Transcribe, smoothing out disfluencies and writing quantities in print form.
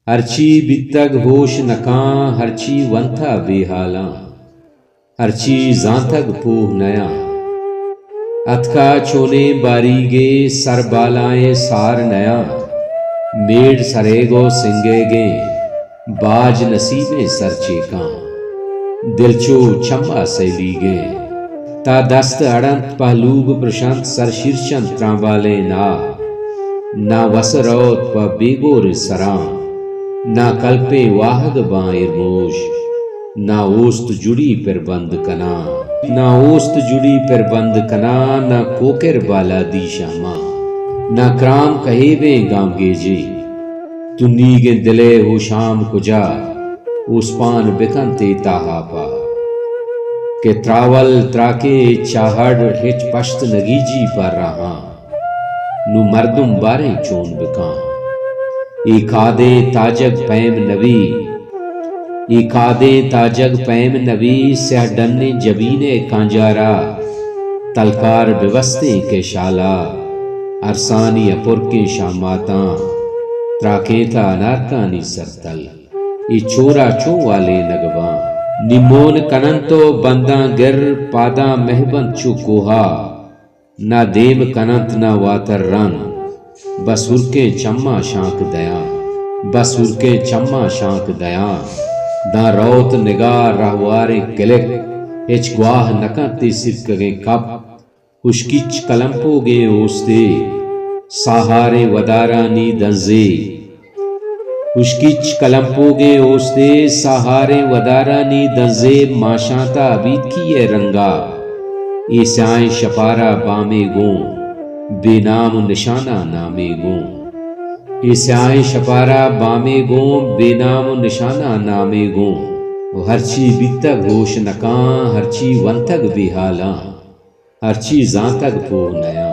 हरची बितग होश नकां हरची वंथा बेहालां हरची जांथग पूह नया अथका चोने बारीगे सर बालाए सार नया मेड़ सरेगो सिंगेगे बाज नसीबे सरचेकां दिलचो छम्बा सैलीगे ता दस्त अड़ंत पहलूब प्रशांत सर शीर्षंत त्रांबाले ना वसरौत प बेगोर सरां ना कल्पे वाहद बाएर मोश ना ओस्त जुड़ी पर बंद कना ना ओस्त जुड़ी पर बंद कना ना कोकर बाला दी शामा ना क्राम कहेवे गामगे जी तुन्नीगे दिले हो शाम कुजा उस्पान बिकनते ताहा पा के त्रावल त्राके चाहड़ हिच पश्त नगीजी पर रहा नु मर्दुम बारे चोन बिका इकादे ताजग पैम नवी इकादे ताजग पैम नवी स्या डन्ने जबीने कांजारा तलकार बिवस्ते के शाला अरसानी अपुर के शामाता त्राकेता अनारकानी सरतल ई छोरा चो वाले नगवा निमोन कनंतो बंदा गिर पादा महबंत चु कोहा ना देम कनंत ना वातर रन बसुर के चम्मा शांक दया बसुर के चम्मा शांक दया दा रौत निगार रहवारे किलिक हिच ग्वाह नकते सिरकगे कप हुशकिच कलंपोगे ओस्ते सहारे वदारानी दंजे हुशकिच कलंपोगे ओस्ते सहारे वदारानी दंजे माशाता अबीद किए रंगा ईसाएं शपारा बामे गो बेनाम निशाना नामे गो ईसाएं शपारा बामे गो बेनाम निशाना नामे गो हरची बितग होश नकां हरची वंथग बेहाला हरची जांतग पो नया।